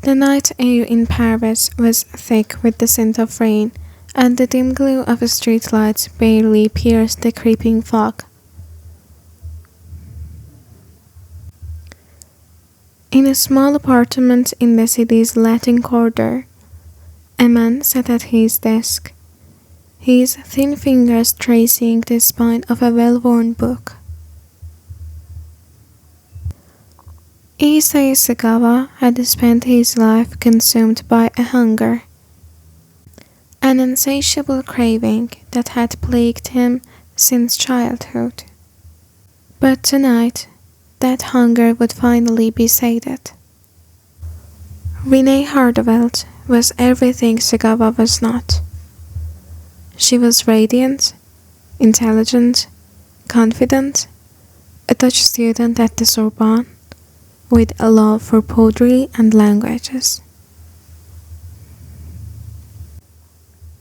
The night air in Paris was thick with the scent of rain, and the dim glow of streetlights barely pierced the creeping fog. In a small apartment in the city's Latin Quarter, a man sat at his desk, his thin fingers tracing the spine of a well-worn book. Issei Sagawa had spent his life consumed by a hunger, an insatiable craving that had plagued him since childhood. But tonight, that hunger would finally be sated. Renée Hartevelt was everything Sagawa was not. She was radiant, intelligent, confident, a Dutch student at the Sorbonne, with a love for poetry and languages.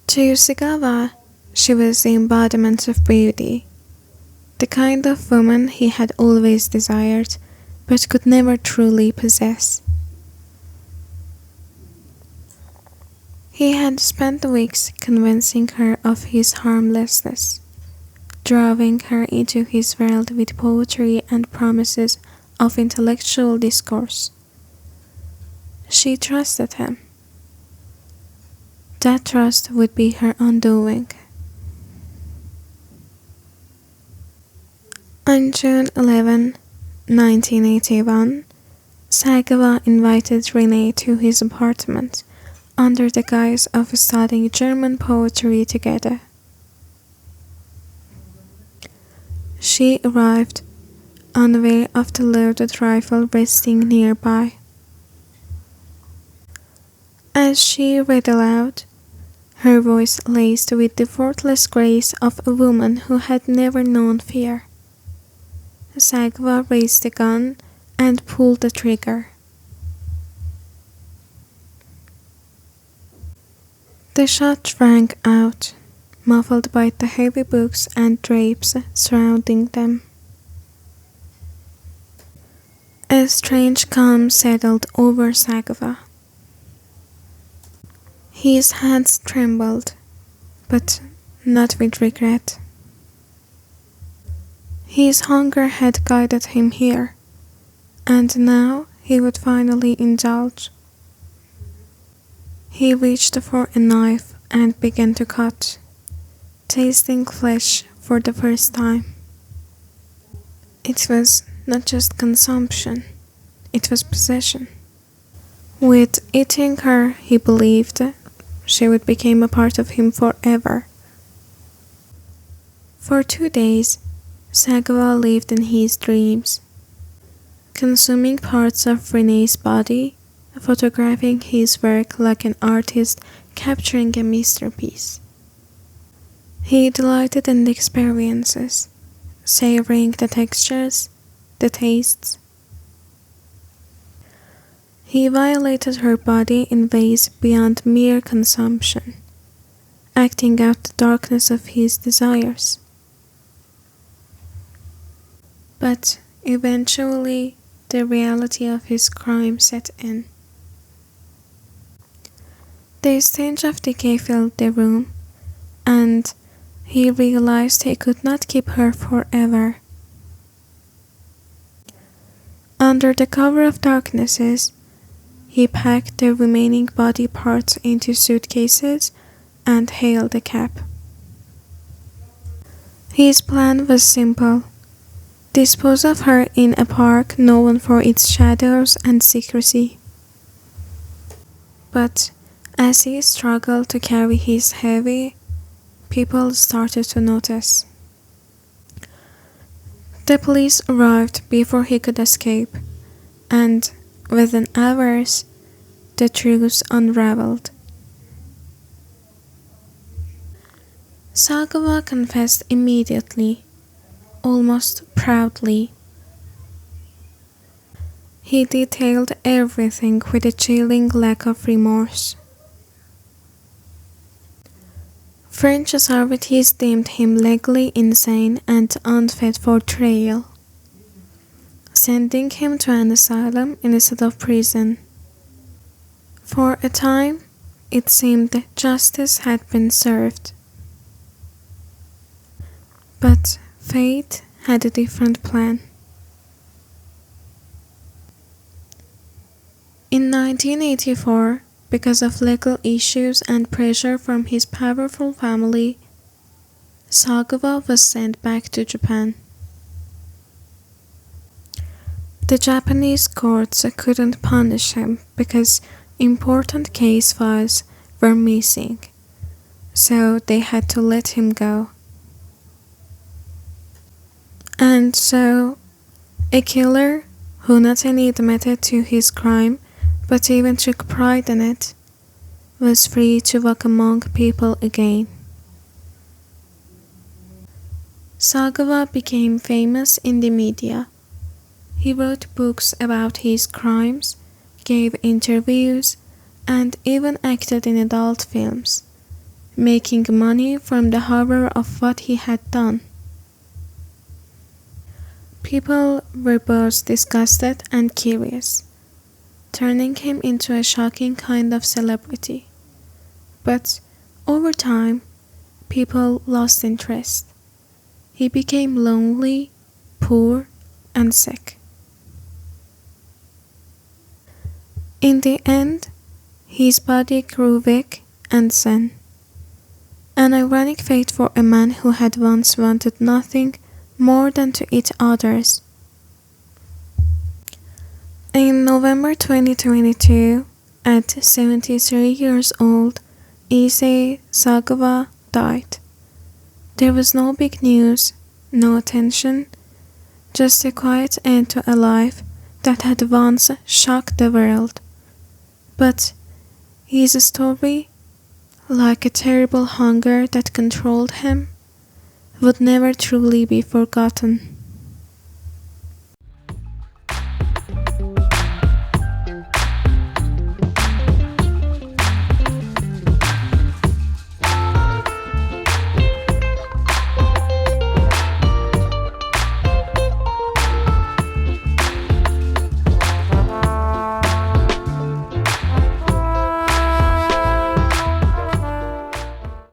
To Sagawa, she was the embodiment of beauty, the kind of woman he had always desired, but could never truly possess. He had spent weeks convincing her of his harmlessness, drawing her into his world with poetry and promises of intellectual discourse. She trusted him. That trust would be her undoing. On June 11, 1981, Sagawa invited Renée to his apartment under the guise of studying German poetry together. She arrived unaware of the loaded rifle resting nearby. As she read aloud, her voice laced with the effortless grace of a woman who had never known fear, Sagawa raised the gun and pulled the trigger. The shot rang out, muffled by the heavy books and drapes surrounding them. A strange calm settled over Sagawa. His hands trembled, but not with regret. His hunger had guided him here, and now he would finally indulge. He reached for a knife and began to cut, tasting flesh for the first time. It was not just consumption, it was possession. With eating her, he believed she would become a part of him forever. For 2 days, Sagawa lived in his dreams, consuming parts of Renée's body, photographing his work like an artist capturing a masterpiece. He delighted in the experiences, savoring the textures, the tastes. He violated her body in ways beyond mere consumption, acting out the darkness of his desires. But eventually, the reality of his crime set in. The stench of decay filled the room, and he realized he could not keep her forever. Under the cover of darknesses, he packed the remaining body parts into suitcases and hailed a cab. His plan was simple: dispose of her in a park known for its shadows and secrecy. But as he struggled to carry his heavy, people started to notice. The police arrived before he could escape, and within hours, the truth unraveled. Sagawa confessed immediately, almost proudly. He detailed everything with a chilling lack of remorse. French authorities deemed him legally insane and unfit for trial, sending him to an asylum instead of prison. For a time, it seemed justice had been served. But fate had a different plan. In 1984, because of legal issues and pressure from his powerful family, Sagawa was sent back to Japan. The Japanese courts couldn't punish him because important case files were missing, so they had to let him go. And so, a killer who not only admitted to his crime but even took pride in it was free to walk among people again. Sagawa became famous in the media. He wrote books about his crimes, gave interviews, and even acted in adult films, making money from the horror of what he had done. People were both disgusted and curious, turning him into a shocking kind of celebrity. But over time, people lost interest. He became lonely, poor, and sick. In the end, his body grew weak and thin. An ironic fate for a man who had once wanted nothing more than to eat others. In November 2022, at 73 years old, Issei Sagawa died. There was no big news, no attention, just a quiet end to a life that had once shocked the world. But his story, like a terrible hunger that controlled him, would never truly be forgotten.